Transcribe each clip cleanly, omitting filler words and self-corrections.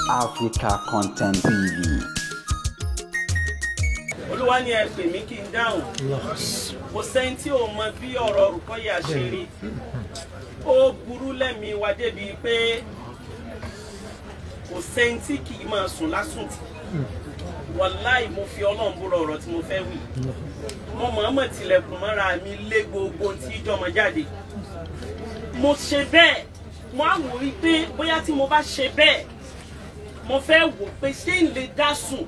Africa Content TV. Olúwa ni ẹ pè mí kí n dáhùn. Kò sẹ́ni tí ò mọ bí ọ̀rọ̀ Rùkọ́yà ṣe rí. Ó burú lẹ́mìí wa débi pé kò sẹ́ni tí kì í máa sùn lásùntì. Wàláì mo fi Ọlọ́run búra ọ̀rọ̀ tí mo fẹ́ wí. Mo mọ̀ọ́mọ̀ tilẹ̀kùn mọ́ra mi lé gbogbo tí ìjọmọ jáde. Mo ṣe bẹ́ẹ̀, mo á wò rí pé bóyá tí mo bá ṣe bẹ́ẹ̀, mo fẹ́ wò pé ṣé n lè dá sùn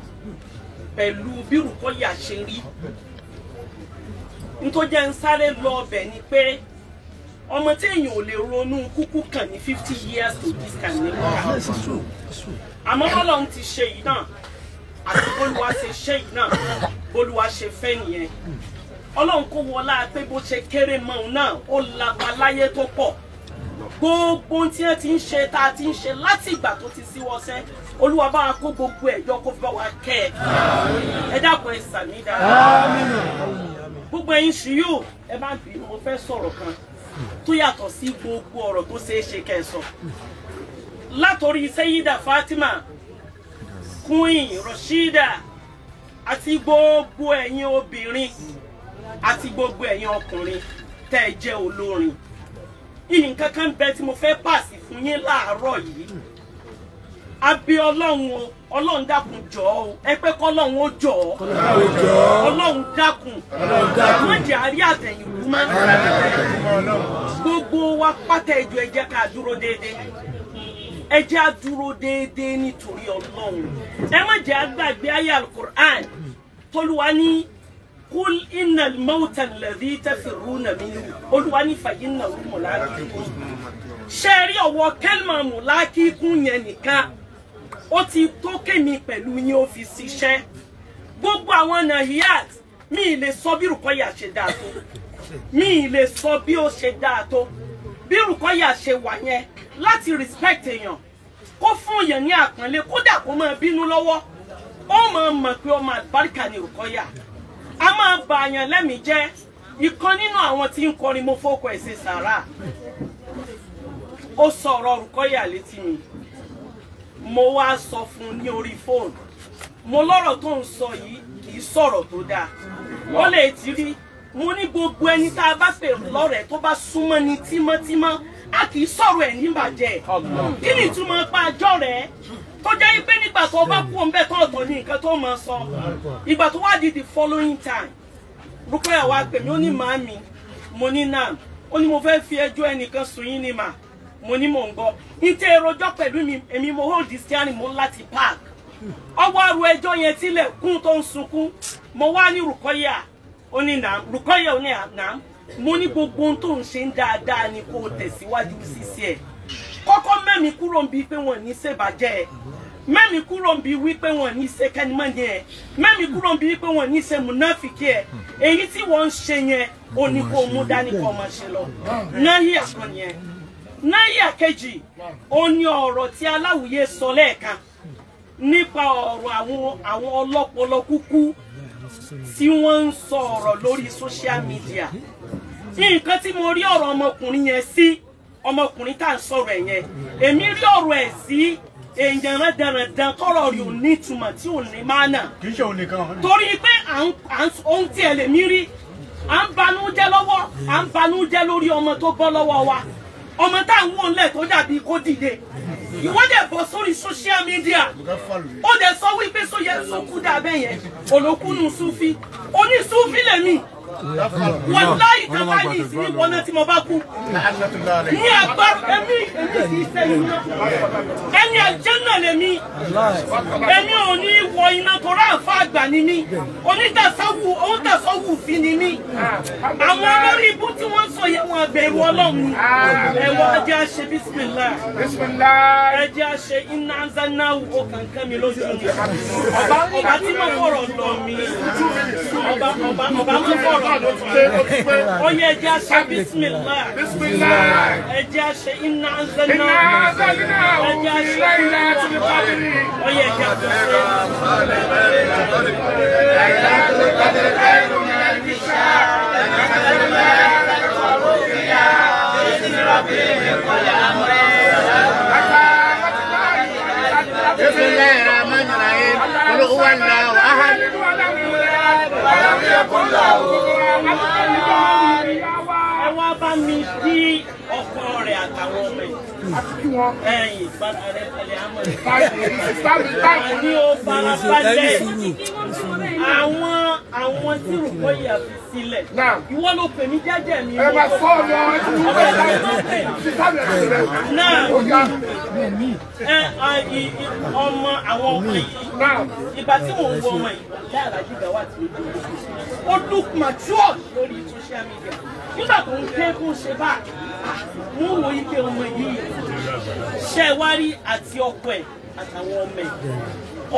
pẹ̀lú bí Rùkọ́yà ṣe rí. Nítorí jẹ́ ń sáré lọ ọbẹ̀ ni pé ọmọ tí èèyàn ò lè ronú kúkú kàn ní 50 years to this kind ní kọ́ra. Àmọ́ Ọlọ́run ti ṣe yìí náà àti bólúwa ṣe ṣe yìí náà bólúwa ṣe fẹ́ nìyẹn. Ọlọ́run kó wọlá pé bó ṣe kéré mọ́ òun náà ó lapa láyé tó pọ̀. Gbogbo tí wọ́n ti ń ṣe tá a ti ń ṣe láti ìgbà tó ti síwọ́sẹ́ Olúwa bá wa kó gbogbo ẹ̀jọ́ kó fi bá wa kẹ́ ẹ̀. Ẹ dákun ẹ sàmì dáadáa. Gbogbo ẹ̀yin ṣìyó ẹ bá bí mo fẹ́ sọ̀rọ̀ kan tó yàtọ̀ sí gbogbo ọ̀rọ̀ tó ṣeé ṣe kẹ́ ẹ sọ. Látòrí Sayyida Fatima, Queen Rashida àti gbogbo ẹ̀yin obìnrin àti gbogbo ẹ̀yin ọkùnrin tẹ́ ẹ jẹ́ olórin. Ìní nǹkan kan bẹ tí mo fẹ́ pàṣẹ fún yín láàárọ̀ yìí. Àbí Ọlọ́run o, Ọlọ́run dákun jọ̀ọ́ o, ẹ pé k'Ọlọ́run ó jọ̀ọ́. Ọlọ́run dákun. Má jẹ́ àrí àtẹ̀yìnkú mọ́. Gbogbo wa pátá ẹ jọ̀ọ́ ẹ jẹ́ ká dúró déédéé. Ẹ jẹ́ á dúró déédéé nítorí Ọlọ́run. Ẹ má jẹ́ á gbàgbé ayé Al-Qur'an. Tolúwa ní Qul innal mawta alladhi tafirruna minhu. Olúwa ní fa innahu mulaqikum. Ṣé rí ọwọ́ kẹ́lìmọ̀ mulaqikum yẹn nìkan. Ó ti tó kémi pẹ̀lú yín ó fi ṣiṣẹ́. Gbogbo àwọn nahiyat mi lè sọ bí Rùkọ́yà ṣe dáa tó. Mi lè sọ bí ó ṣe dáa tó. Bí Rùkọ́yà ṣe wà yẹn láti respect èèyàn. Kó fún èèyàn ní àpọ́nlé kódà kó máa bínú lọ́wọ́. Ó máa mọ̀ pé ọmọ àlùbáríkà ni Rùkọ́yà. A máa bà àyàn lẹ́mìí jẹ́. Ìkan nínú àwọn tí ń kọrin mo fọ́kọ ẹ̀ ṣe sàrà. Ó sọ̀rọ̀ Rùkọ́yà létí mi. Mo wá sọ fún ní orí fóònù. Mo lọ́rọ̀ tó ń sọ yìí kì í sọ̀rọ̀ tó dáa. Wọ́n lè ti rí. Mo ní gbogbo ẹni tá a bá pè lọ́rẹ̀ẹ́ tó bá súnmọ́ ni tímọ́tímọ́. A kì í sọ̀rọ̀ ẹ̀ ní ìbàjẹ́. Kí ni ìtumọ̀ pa àjọ rẹ̀? Tó jẹ́ pé nígbà tó bá kú ọ̀nbẹ́ tó ọ̀tọ̀ ní nǹkan tó máa sọ. Ìgbà tó wá di the following time. Rùkọ́yà wá pè mí ó ní màámi. Mo ní náà. Ó ní mo fẹ́ fi ẹjọ́ ẹnìkan sùn yín ní mà. Mo ní mò ń gbọ́. Ìtẹ̀ èròjọ́ pẹ̀lú mi èmi mo hold the steering mo láti park. Ọwọ́ àrùn ẹjọ́ yẹn tilẹ̀ kún tó ń sunkún. Mo wá ní Rùkọ́yà. Ó ní nà. Rùkọ́yà ó ní nà. Mo ní gbogbo ohun tó ń ṣe ń dáadáa ni kó o tẹ̀síwájú sísí ẹ̀. Kọ́kọ́ mẹ́mi kúrò ń bi pé wọ́n ní ṣèbàjẹ́ ẹ̀. Mẹ́mi kúrò ń bi wípé wọ́n ní ṣe kẹ́nìmọ́ni ẹ̀. Mẹ́mi kúrò ń bi wípé wọ́n ní ṣe mùnáfìkì ẹ̀. Èyí tí wọ́n ń ṣe yẹn ó ní kó mú dání kó máa ṣe lọ. Náhíà kan yẹn. Náhíà kejì ó ní ọ̀rọ̀ tí Aláwìyé sọ lẹ́ẹ̀kan nípa ọ̀rọ̀ àwọn ọlọ́pọlọ kúkú tí wọ́n ń sọ ọ̀rọ̀ lórí social media. Nǹkan tí mo rí ọ̀rọ̀ ọmọkùnrin yẹn sí ọmọkùnrin tá à ń sọ̀rọ̀ ẹ̀ yẹn èmi rí ọ̀rọ̀ ẹ̀ sí èèyàn rẹ̀dẹ̀rẹ̀dẹ̀ tọrọ rí ò ní ìtumọ̀ tí ò ní máa nà. Kì í ṣe òun nìkan. Torí pé ohun tí ẹ lè mí rí à ń banújẹ́ lọ́wọ́ à ń banújẹ́ lórí ọmọ tó bọ́ lọ́wọ́ wa ọmọ tá à ń wò ńlẹ̀ tó dàbí kó dìde. Ìwọ dẹ̀ bọ̀ sórí social media ó dẹ̀ sọ wípé sóyẹ sókú dàbẹ̀ yẹn olókùnù Súfì oní Súfì lèmi. Wàláhì tàbá ní ìsinmi wọná tí mo bá kú. Ní àgbà èmi kì í sẹ́yìn náà. Ẹni àjẹ́nà lèmi. Èmi ò ní wọ iná tó ráàfà àgbà ni mí. Onítàsọ́wù fi ni mí. Àwọn olórí ibú tí wọ́n sọ yẹ wọn bẹ̀rù Ọlọ́run ni. Ẹ̀wọ̀ ẹjẹ́ á ṣe bísímìlá. Ẹjẹ́ á ṣe iná anzanáwù ó kankan mi lójú mi. Ọba tí mo fọ̀rọ̀ lọ mi. Ọba mo fọ̀rọ̀. Oye ẹjẹ́ á ṣe bísímìlá. Ẹjẹ́ á ṣe iná anzanáwù. Ẹjẹ́ á ṣe iná anzanáwù. Oye ẹjẹ́ á ṣe ẹ wá bá mi kí ọkọ rẹ̀ àtàwọn ọmọ ẹ̀yìn ìbára rẹ̀ tẹ̀lé àmọ́ ní ó farabalẹ̀ àwọn tí rògbò yà fi sílẹ̀ ìwọ ló pè mí jẹ́jẹ́ mi. ẹ máa fọ́ ọ̀rọ̀ ọmọ àwọn ọmọ yìí ìgbà tí mò ń wọ ọmọ yìí ìyá Alhaji Gawat ti ó look mature lórí social media nígbà tó ń ké kó ṣe báyìí wọ́n wo ike ọmọ yìí ṣe wá rí àti ọkọ ẹ̀ àtàwọn ọmọ ẹ̀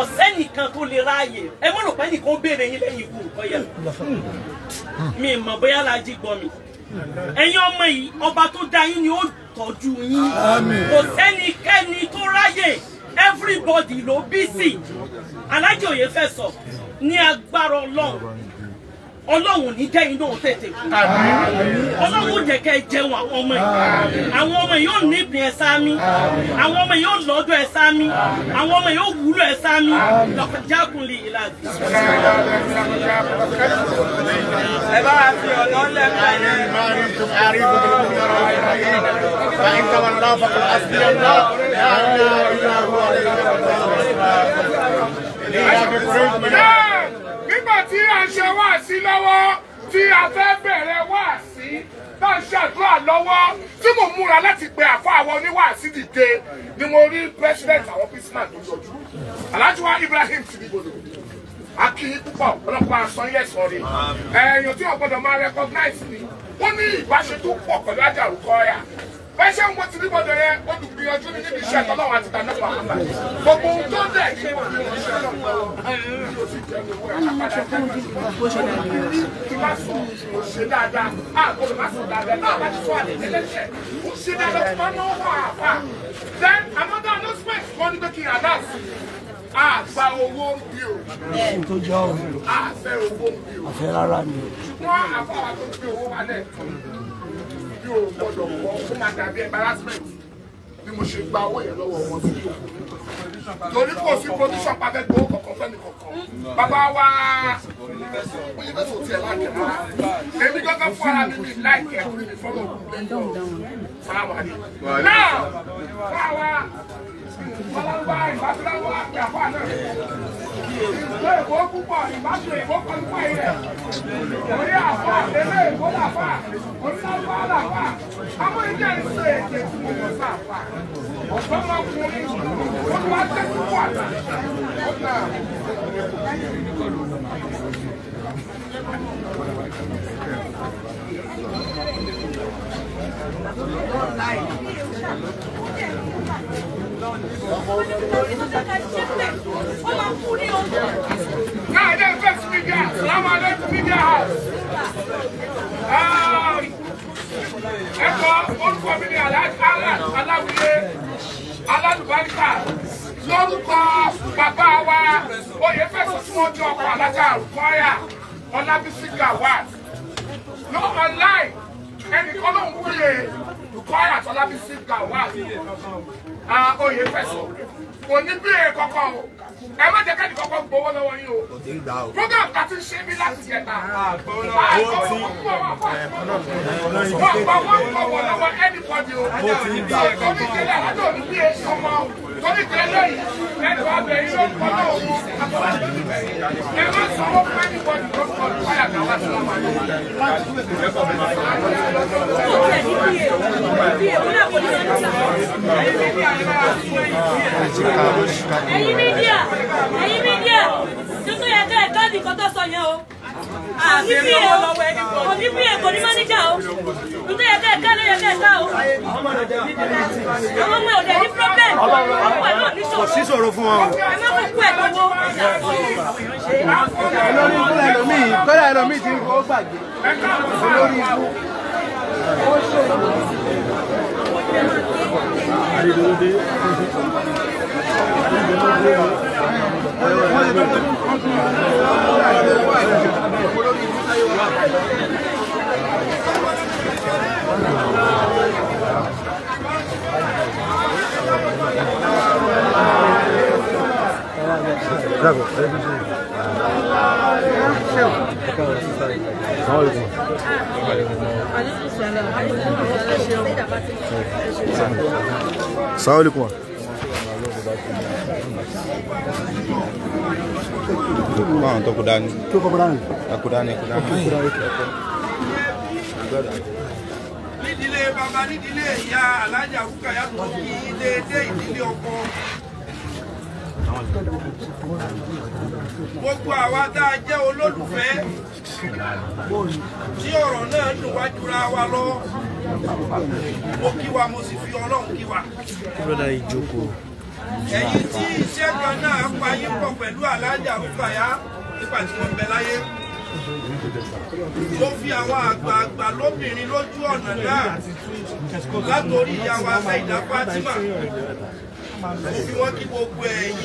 ọ̀sẹ́nìkan tó lè ráàyè ẹ mọ̀ rò pé nìkan béèrè yín lẹ́yìn ikú nǹkan yẹn mi mọ̀ bóyá Alhaji gbọ́ mi ẹ̀yin ọmọ yìí ọba tó dá yín ni ó tọ́jú yín kò sẹ́nikẹ́ni tó ráyè everybody ló busy Alhaji Oyefeso ní agbára Ọlọ́run ní jẹ́ iná tètè kú Ọlọ́run jẹ́ kẹ́ jẹun àwọn ọmọ yìí yóò nípìn ẹ̀ sáámi àwọn ọmọ yìí yóò lọ́dọ̀ ẹ̀ sáámi àwọn ọmọ yìí yóò wúlò ẹ̀ sáámi lọ́kọ̀jákùnlé ìlàjì. ẹ bá wa fi ọ̀nà lẹ́ẹ̀kan nígbà tí a ṣe wáàsí lọ́wọ́ tí a fẹ́ bẹ̀rẹ̀ wáàsí náà ṣàdúrà lọ́wọ́ tí mo múra láti pe àfọ àwọn oníwàásí dìde ni mo rí president àwọn pisman tó yọjú Alhaji wa Ibrahim Tinibodo akínyí púpọ̀ ọlọ́pàá àsanyẹ̀sọ̀ rẹ̀ ẹ̀yàn tí wọ́n gbọ́dọ̀ máa recognize ni wọ́n ní ìbáṣepọ̀ pọ̀ pẹ̀lú Àjàrú Kọ́yà bẹ́ẹ̀ ṣe ń wo Tinibodo yẹn ó dùn gbìyànjú ní níbi iṣẹ́ tọ́lọ́wọ́ àti tànàfà àmà gbogbo ohun tó dẹ̀ ní wọ́n fi iṣẹ́ lọ́wọ́ kí wá sọ ṣe dáadáa àgbọ̀dọ̀ má sọ dáadáa náà bá ti sọ àlẹ́ ẹlẹ́ṣẹ̀ ó ṣe dáadáa tó máa ń náwó àfà then another announcement wọ́n ní pé kí n announce àgbà owó ń bí o àfẹ́ owó ń bí o àfẹ́ rárá ni ṣùgbọ́n àfọ àwọn tó ń gbé owó wálẹ̀ bí o gbọ́dọ̀ wọ ó máa dàbí embarrassment bí mo ṣe gba owó yẹn lọ́wọ́ wọn sí o torí kò sí production pàfẹ́ gbowó kọ̀ọ̀kan fẹ́ni kọ̀ọ̀kan bàbá wa Oyefeso tiẹ̀ láàkẹ́ rárá èmi gángan fún ara mi láìkẹ́ fún mi fọ́lọ́ salamu alaikum náà báwa ọlọ́gbà ìbátúráwọ̀ àti àfáà náà ìlú èkó púpọ̀ ìbátú èkó kọlùkọ́ ilẹ̀ orí àfáà lélẹ̀ èkó làfáà oníláwọ̀ làfáà àwọn ilé ìṣe èdè fún ọmọ sáfáà ọ̀dọ́mọkùnrin ó ti wá tẹ́ púpọ̀ àgbà Now, then, first media. Salaam alaikum, media house. Orúkọ mi ni Aláwìyé Alálùbáríkà lórúkọ bàbá wa Oyefeso tí wọ́n jọ ọkọ̀ Àjàrú Kọ́yà Ọlábísí Gawat ló online ẹnìkan ló ń wúye Kọ́yà Ọlábísí Gawat Oyefeso kò ní bí kọ́kọ́ o ẹ má jẹ́ kẹ́ni kọ́kọ́ gbowó lọ́wọ́ yín o program ká ti ṣe mí láti jẹta wọ́n kọ́wọ́ lọ́wọ́ anybody o torí kẹlẹ́ àjọ ní bí èsì ọmọ torí kẹlẹ́ yìí ẹni wàá bẹ̀ yín ló ń kọ́ náà o ẹ má sanwó fún anybody tó kọ́ Kọ́yà Gawat lọ́wọ́ ẹ̀yin mídíà tuntun yẹ kẹ́ ẹ̀ káàdì kan tó sọ yẹn o òní bí èkó ní máníjà o tuntun yẹ kẹ́ ẹ̀ ká ló yẹ kẹ́ ẹ̀ ká o àwọn ọmọ òde ní problem ọmọ ẹ̀ náà ní ṣòro kò sí ṣòro fún wọn o ẹ má kó kú ẹ̀ gbogbo. olórí ikú ẹlòmíì kọ́lá ẹlòmíì ti ń fọwọ́ gbàgbé olórí ikú. Bravo. Assalamu alaikum. Báwọn tó kú dání. Tó kọ́ bọ́dá nì. Kú dání. Nídìílé bàbá nídìílé ìyá Alájà Rúkàyà tó kì í dédé ìdílé ọkọ. Gbogbo àwa tá a jẹ́ olólùfẹ́ tí ọ̀rọ̀ náà dùn wá jura wa lọ. Mo kí wa mo sì fi Ọlọ́run kí wa. Ẹ̀yin tí iṣẹ́ kan náà pa yín pọ̀ pẹ̀lú Alájà Rúkàyà nígbà tí wọ́n bẹ láyé. Mo fi àwọn àgbààgbà lóbìnrin lójú ọ̀nà náà látòrí ìyá wa Saida Fatima. Mo fi wọ́n kí gbogbo ẹ̀yin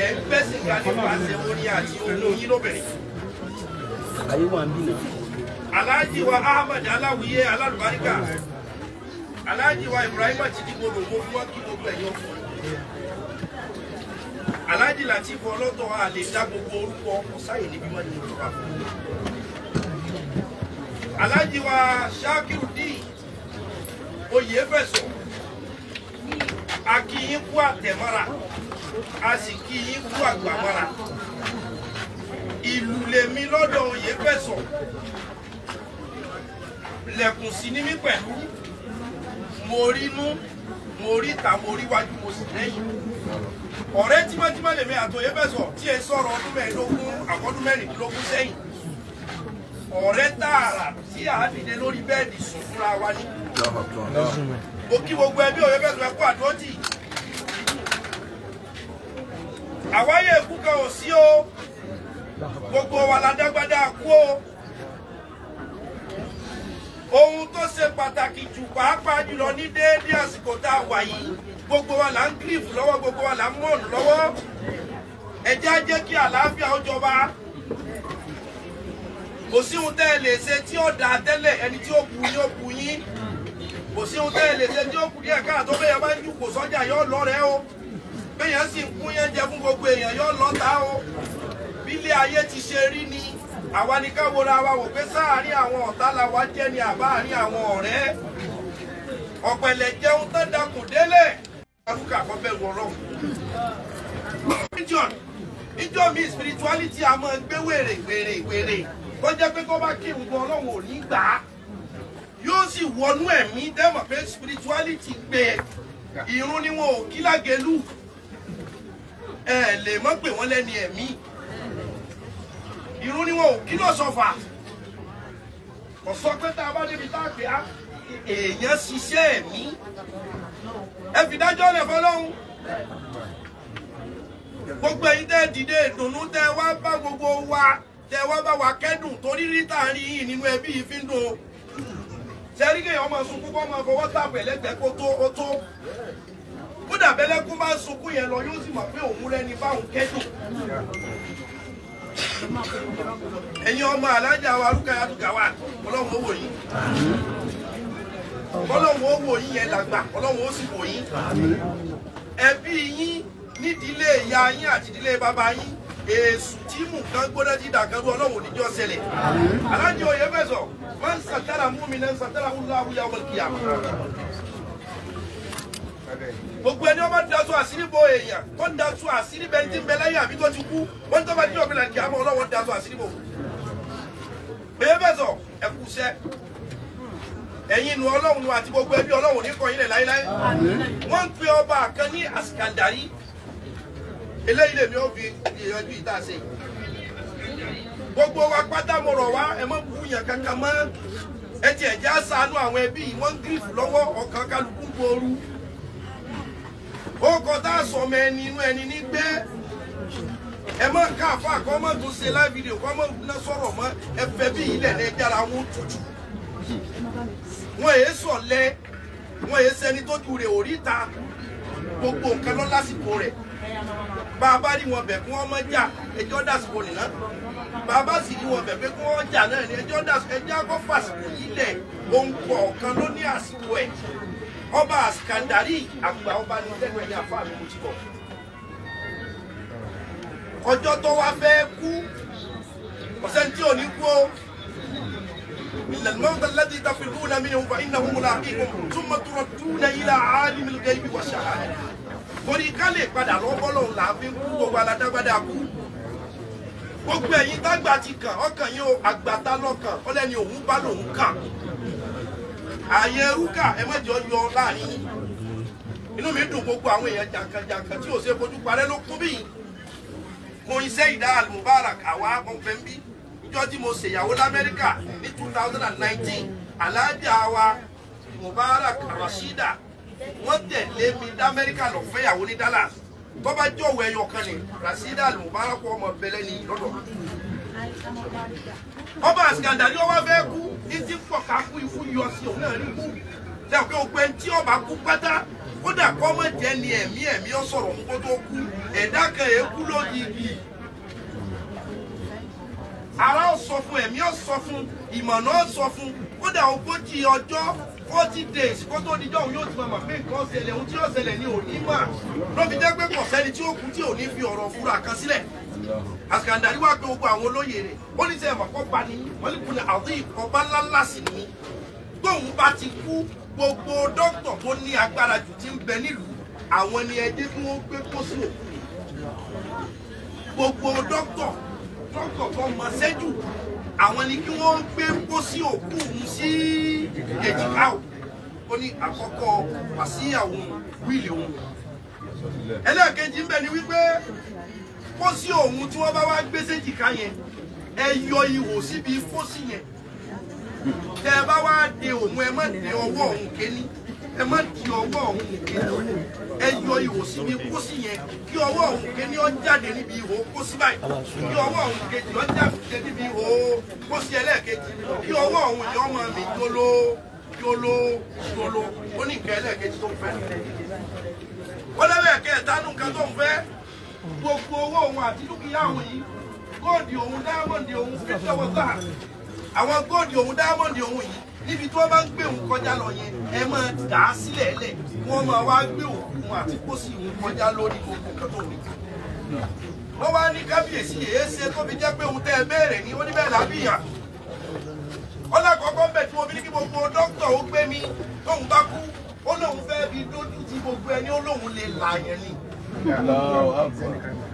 ẹ̀ ń gbẹ́sìn ká nípasẹ̀ orin àti ohun yín lóbìnrin. Aláàjì wa Ahmed Aláwìyé Alálùbáríkà, Aláàjì wa Ibrahima Tìdígbòdò, mo fi wọ́n kí gbogbo ẹ̀yin ọkùnrin. Aláàjì Latif ọlọ́tọ̀ a lè dá gbogbo orúkọ ọ̀sáyè níbi wọ́n ní ìjọba fún. Aláàjì wa Shakirudeen Oyèfẹ̀sọ̀, a kí yín kú àtẹ̀mọ́ra, a sì kí yín kú àgbàmọ́ra. Ìlú lèmi lọ́dọ̀ Oyèfẹ̀sọ̀, lẹ̀kùn sí ní mí pẹ̀lú, mo rí inú, mo rí ìta, mo rí wájú, mo sì lẹ́yìn. Ọ̀rẹ́ tímọ́tímọ́ lèmi àti Oyèfẹ̀sọ̀ tí ẹ sọ̀rọ̀ ọdún mẹ́ẹ̀ẹ́dógún àkọ́dún mẹ́rìndínlógún sẹ́yìn. Ọ̀rẹ́ tààrà tí a dìde lórí bẹ́ẹ̀dì sùn fúnra wa ní. Mo kí gbogbo ẹbí Oyèfẹ̀sọ̀ ẹ kú àdójì. Àwáyé ikú kan ò sí o, gbogbo wa la dágbádá kú o. Ohun tó ṣe pàtàkì jù pàápàá jùlọ ní déédéé àsìkò tá a wà yìí, gbogbo wa là ń gírífù lọ́wọ́, gbogbo wa là ń mọ̀nù lọ́wọ́. Ẹ jẹ́ á jẹ́ kí àlàáfíà ó jọba. Kò sí ohun tẹ́ ẹ lè ṣe tí ó dáa tẹ́lẹ̀, ẹni tí ó kú ni ó kú yín. Kò sí ohun tẹ́ ẹ lè ṣe tí ó kú díẹ̀ káàtó bẹ́ẹ̀ bá ń jù kò sọ́jà yóò lọ́rẹ́ o. Bẹ́ẹ̀ sì ń kún yẹn jẹ fún gbogbo èèyàn yóò lọ́ta o. Bí ilé ayé ti ṣe rí ni àwa ni ká wora wa wò pé sáàárín àwọn ọ̀tá la wá jẹ́ ni àbáàrín àwọn ọ̀rẹ́. Ọ̀pẹ̀lẹ̀ jẹun tó dakùn délẹ̀. Arúkà kọ́ bẹ̀rù Ọlọ́run. Ìjọ mi spirituality a máa gbé wèrè. Kọ́ jẹ́ pé kọ́ bá kí nǹkan Ọlọ́run ò ní gbà á. Yóò sì wọnú ẹ̀mí dẹ́mọ̀ pé spirituality gbé ìrun ni wọn ò kí lágẹ̀lú. Ẹ lè mọ̀ pé wọ́n lẹ́ni ẹ̀mí. Ìrun ni wọn ò kí lọ sọ̀fà. Kò sọ pé tá a bá débi tá a pè á èèyàn ṣiṣẹ́ ẹ̀mí. Ẹ fi dájọ́ lẹ̀ fọlọ́run. Gbogbo ẹ̀yin tẹ́ dìde ìdùnnú tẹ́ wá bá gbogbo wa tẹ́ wá bá wa kẹ́dùn torí rí tààrí yìí nínú ẹbí yìí fi ń dùn. Sẹ́rí kéèyàn máa sunkún kó máa fọwọ́ tàbẹ̀ lẹ́gbẹ̀ẹ́ kó tó ó tó. Ó dàbẹ́ lẹ́kún bá sunkún yẹn lọ yóò sì mọ̀ pé òun rẹ́ni báwọn kẹ́dùn. Ẹ̀yin ọmọ Alájà wa Rúkàyà Gawat, Ọlọ́run ó wò yín. Ọlọ́run ó wò yín yẹn dàgbà, Ọlọ́run ó sì wò yín. Ẹbí yín nídìílé ìyá yín àti ìdílé bàbá yín, èsù tí mú kan gbóná dídà kan rú Ọlọ́run òníjọ́ ṣẹlẹ̀. Aláàjì Oyèfẹ̀sọ̀, wọ́n ń sàtàrà mú mi náà ń sàtàrà wúláwú yà wọ́n kìyà. Gbogbo ẹni ọba daṣọ àṣírí bo èèyàn, tó ń daṣọ àṣírí bẹni tí ń bẹ láyé àbí tó ti kú, wọ́n tó bá jí ọ̀gbìn lẹ́kì àmọ́ Ọlọ́run daṣọ àṣírí bo. Oyèfẹ̀sọ̀, ẹ kú iṣẹ́. Ẹ̀yin inú Ọlọ́run àti gbogbo ẹbí Ọlọ́run ní kọ̀yìn lẹ̀ láíláí. Wọ́n ń pe ọba kan ní Àsìkàndàrí. Eléyìí lèmi ó fi ìyànjú ìta ṣe. Gbogbo wa pátá mo rọ̀ wá, ẹ má bú yàn kankan mọ́. Ẹ ti ẹ̀jẹ̀ á ṣàánú àwọn ẹbí yìí, wọ́n ń gírífù lọ́wọ́ ọ̀kan kálukú gbooru. Ó kọ tá a sọmọ ẹni inú ẹni ní gbé. Ẹ má ká àfa kọ́ mọ́ tó ṣe live video kọ́ mọ́ ná sọ̀rọ̀ mọ́ ẹ fẹ́ bí ilẹ̀ ní ẹja ara wọn tutù. Wọ́n èé sọ̀lẹ̀, wọ́n èé sẹni tó ju rẹ̀ òríta. Gbogbo nǹkan lọ lásìkò rẹ̀. Bàbá rí wọn bẹ̀ kí wọ́n mọ́ jà ẹjọ́ dàsìkò nìna. Bàbá sì rí wọn bẹ̀ pé kí wọ́n jà náà ní ẹjọ́ dàsìkò ẹjọ́ akọ́ fàsìkò yìí lẹ̀. Ohun kọ̀ọ̀kan ló ní àsìkò ẹ̀. Ọba Àsìkàndàrí àgbà ọba ní lẹ́nu ẹ̀yà àfáà mi mo ti bọ̀. Ọjọ́ tó wá fẹ́ kú, ọ̀sẹ̀ tí ò ní kú o. إلا الموت الذي تفرون منه فإنه ملاقيكم ثم تردون إلى عالم الغيب والشهادة. Torí ká lè padà lọ́wọ́ lọ́hùn là ń fi kú gbogbo aládágbádá kú. Gbogbo ẹ̀yin tágbà ti kàn ọkàn yín o àgbàtà lọ́kàn ọlẹ́ni òun bá lòun kàn. Ààyè ẹrúkà ẹ má jọ yọ láàrin yín. Inú mi dùn gbogbo àwọn èèyàn jàǹkànjàǹkàn tí ò ṣe fojú parẹ́ ló kún bí. Mo iṣẹ́ ìdá Al-Mubarak àwa ọ̀fẹ́ ń bí. Ìjọ tí mo ṣèyàwó l'Amẹ́ríkà ní 2019 alájà wa Mubarak Rashida wọ́n tẹ̀lé mi d'Amẹ́ríkà lọ fẹ́yàwó ní Dallas tó bá jọ̀wọ́ ẹyọ kan ní Rashida Al-Mubarak ọmọ bẹ̀lẹ̀ ní lọ́dọ̀. Ọba Iskandar ni ó wá fẹ́ kú ní tí pọ̀ ká kú ikú yọ sí òun náà rí kú. Lẹ́yìn pé ogun ẹni tí ọba kú pátá kódà kọ́ mọ̀ jẹ́ ni ẹ̀mí ọ sọ̀rọ̀ fún kó tó kú ẹ̀dá kan èékú lójijì. Ara ó sọ fún ẹ̀mí ó sọ fún ìmọ̀nà ó sọ fún kódà 40 ọjọ́ 40 days kó tó dijọ́ òun yóò ti mọ̀ pé nǹkan ṣẹlẹ̀ ohun tí yóò ṣẹlẹ̀ ní òní mà ló fi jẹ́ pé kò sẹ́ni tí ó kú tí ò ní fi ọ̀rọ̀ fúra kan sílẹ̀. Iskandar wá pé gbogbo àwọn olóyè rẹ̀ ó ní sẹ́yìn mọ̀kọ́ bá ní wọ́n lè kún ní àwọn ìkọ̀ọ̀bá ńláńlá sí ni tóun bá ti kú gbogbo dókítà tó ní agbára jù ti ń bẹ nílùú àwọn ni ẹjẹ́ kí wọ́n gbé pósí òkú. Gbogbo dókítà tó mọ sẹ́jù àwọn ni kí wọ́n gbé pósí òkú òun sí èjìká o. Ó ní àkọ́kọ́ wàsíyàwó wíìlì òun. Ẹlẹ́ẹ̀kejì ń bẹ ni wípé pósí òun tí wọ́n bá wá gbé séjìká yẹn ẹ yọ ihò síbi pósí yẹn. Tẹ́ ẹ bá wá de òun ẹ má de ọwọ́ òun kéní ẹ má di ọwọ́ òun kéní ẹ yọ ihò síbi pósí yẹn kí ọwọ́ òun kéní ó jáde níbi ihò pósí báyìí kí ọwọ́ òun kejì ó jáde níbi ihò pósí ẹlẹ́ẹ̀kejì kí ọwọ́ òun yẹn ọmọ mi yolo ó ní nǹkan ẹlẹ́ẹ̀kejì tó ń fẹ́ ó lẹ́lẹ́ẹ̀kẹta nù nǹkan tó ń fẹ́ gbogbo owó òun àti dúkìá òun yìí góòdì òun dáámọ̀ndì òun fi tọwọ́ gbà àwọn góòdì òun dáámọ̀ndì òun yìí níbi tí wọ́n bá ń gbé òun kọjá lọ yẹn ẹ máa dà á sílẹ̀ lẹ̀ wọ́n máa wá gbé òun àti pósí òun kọjá lórí gbogbo nǹkan tó ní. wọ́n wá ní kábíyèsí èé ṣe tó fi jẹ́ pé òun tẹ́ ẹ bẹ́ẹ̀rẹ̀ ní oníbẹ̀ làbíyàn. ọlọ́kọ̀ọ́kọ́ ń bẹ̀ tí mo fi ní kí gbogbo dókítà ó gbé mi tóun bá kú ó lóun fẹ́ fi dójú ti gbogbo ẹni ó lóun lè làyàn ni.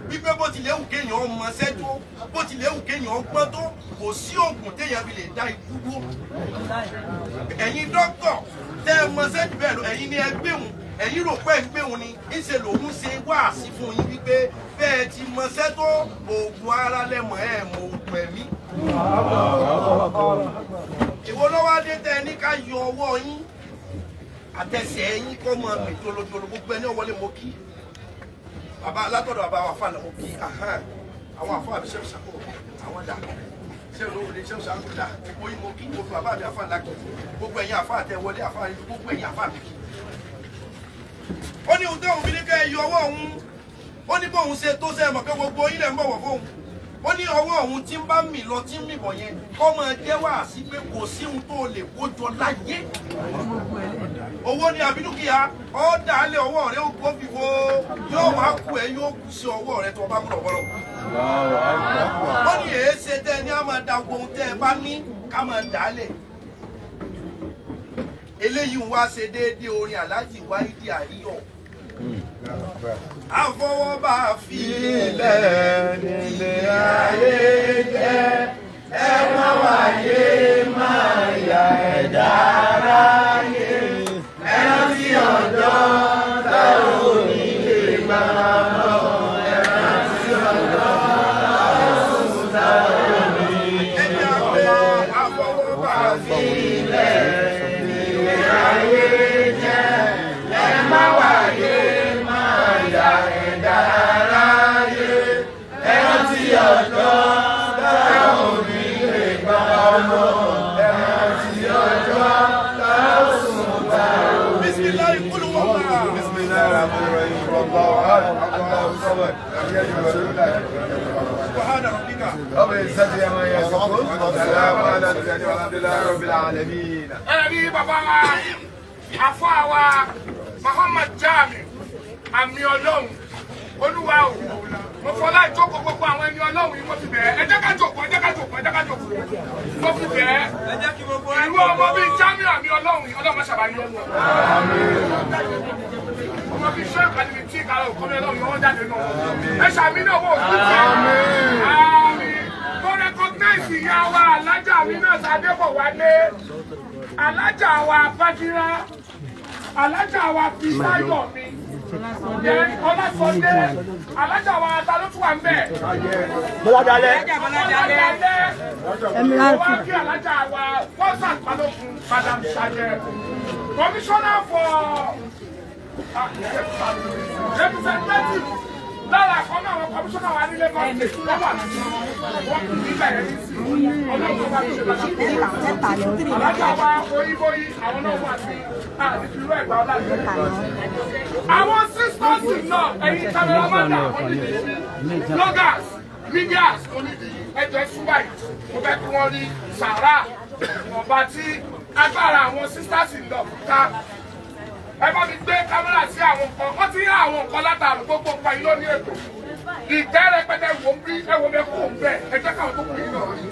Wípé bó tilẹ̀ wù kéèyàn ọmọ ṣẹ́jú bó tilẹ̀ wù kéèyàn gbọ́n tó kò sí oògùn téèyàn fi lè dá ikú dúró. Ẹ̀yin dókítà tẹ́ ẹ mọ ṣẹ́jú bẹ́ẹ̀ lọ ẹ̀yin ni ẹ gbé òun ẹ̀yin rò pé ẹ gbé òun ni ńṣe lòun ṣe wáàsí fún yín wípé bẹ́ẹ̀ ti mọ ṣẹ́tó oògùn ara lẹ́mọ̀ ẹ̀ mọ oògùn ẹ̀mí. Ìwọ lọ́wọ́ adé tẹ ní ká yọ ọwọ́ yín àtẹsẹ̀ yín kọ́ mọ mi jolojolo gbogbo ẹni ọwọ́lé mo kí. Bàbá alátọ̀dọ̀ bàbá àwọn afáàlà mo kí àwọn afáàlà bí sẹ́wọ̀n sàkó àwọn dà sẹ́wọ̀n lówó lé sẹ́wọ̀n sàkó dà gbogbo yín mo kí gbogbo bàbá mi afáàlà kí gbogbo ẹ̀yin afáà tẹ wọlé afáà gbogbo ẹ̀yin afáà mi kí. Ó ní ohun tó òun fi ní kẹ́ ẹ yọ ọwọ́ òun ó ní bóun ṣe tó sẹ́yìn mọ̀ pé gbogbo yín lẹ̀ ń bọ̀wọ̀ fóun ó ní ọwọ́ òun tí ń bá mì lọ tí ń mì bọ̀ yẹn kọ́ máa jẹ́ wá sí pé kò sí ohun tó lè kójọ láyé. Owó ní abínúkìá ọ́ dàálẹ̀ ọwọ́ rẹ̀ ó kó fìfo yóò wá kú ẹ yóò kú sí ọwọ́ rẹ̀ tó bá múlò wọ́lọ́. Ó ní èé ṣe tẹ́ ní a máa da ohun tẹ́ ẹ bá ní ká máa dàálẹ̀. Eléyìí ń wá ṣe déédéé orin Aláàjì Wáídì Àríyọ̀. Àfọwọ́bá fi ilẹ̀ nílé ayé jẹ́ ẹ má wáyé máa yà ẹ̀dá aráyé ẹ rántí ọjọ́ tá ò ní lè gbà lọ ẹ rántí ọjọ́ tá ò ní ẹ̀dá pé àfọwọ́bá fi ilẹ̀ nílé ayé jẹ́ ẹ má wáyé. سبحان ربك رب العزة عما يصفون وسلام على المرسلين والحمد لله رب العالمين. ẹbí bàbá wa àfọ àwa Muhammad Jami àmì Ọlọ́run Olúwa o mo fọlá ìjókòó gbogbo àwọn ẹni Ọlọ́run yìí mo fi bẹ̀ẹ́ ẹ jẹ́ ká jókòó mo fi bẹ̀ẹ́ irú ọmọ bíi Jamiu àmì Ọlọ́run yìí Ọlọ́run ṣàbáyé ọmọ ọmọ bíi ṣé ìkànnì tí ìkàrà òkú mi Ọlọ́run yìí wọ́n jáde náà ẹ ṣàmì náà wò ó mo recognize ìyá wa alájà mi náà Adébọ̀ Wálé alájà wa Bádírá alájà wa Fisáyọ̀ mi Ọlásọdé alájà wa ta ló tún wà ń bẹ̀. Bọ́ládalẹ́. Wá kí alájà wa Fọ́sà Balógun Madam Sajẹ Commissioner for Representative lára kan náà àwọn kọmíṣánná wa nílé kan lè tún lọ́wọ́ àti wọ́n kì í bẹ̀rẹ̀ ní sí ọlọ́run tó bá ti ṣe lọ́sàkó alájà wa oyíbóyí àwọn náà wà sí àdìsílú ẹ̀gbá ọ̀làjẹ́ àwọn sisters náà ẹ̀yin kámẹ́rámánà onídìí bloggers medias onídìí ẹjọ́ ṣúgbà yìí mo fẹ́ kí wọ́n rí sàrà ọba tí agbára àwọn sisters náà ká ẹ bá mi gbé kámẹ́rà sí àwọn nǹkan wọ́n ti rí àwọn nǹkan látàrí gbogbo nǹkan yìí lónìí ètò ìtẹ́ rẹpẹtẹ wò ń bí ẹwọ bẹ kó ń bẹ ẹ jẹ́ káwọn tó kù yìí náà rí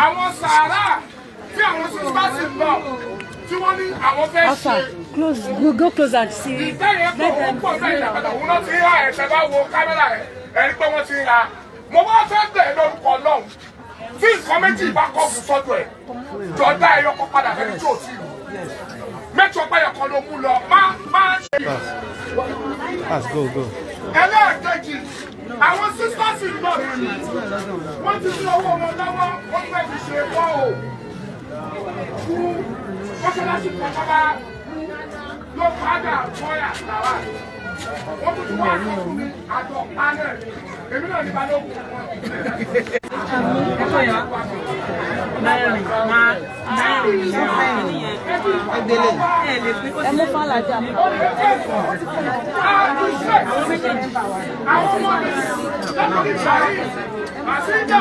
àwọn sàárà tí àwọn sísúbàsì lọ tí wọ́n ní àwọn fẹ́ ṣe go closer and see. ìtẹ́ yẹn pọ̀ wọ́n pọ̀ bẹ́ẹ̀ ìdàgbàdà òun náà ti rí ẹ̀ṣẹ̀ bá wo kámẹ́rà ẹ̀ ẹ̀rí pé wọ́n ti ra mo wá fẹ́ bẹ̀rẹ̀ lórúkọ Ọlọ́run tí nǹkan méjì bá kọ́ fún sọ́dọ̀ ẹ̀ jọ̀dá ẹ̀yọ kọ́ padà fẹ́ni tí ò tí ì mẹ́tọ́ báyọ̀ kan ló mú lọ máa ṣe. Pass, go. ẹlẹ́ẹ̀kejì àwọn sisters in law wọ́n ti fi owó wọn lọ́wọ́ wọ́n fẹ́ fi ṣe wọ́n o fún mọ́ṣáláṣí kọ̀ọ̀kan ló padà bọ́yà tàwa wọ́n tún ti wá àkókò mi àjọ panel èmi náà ní balógun wọn. ẹ mú fàlàjà. àwọn ọmọ mi lọ́kùnrin ṣàrí àṣíjà.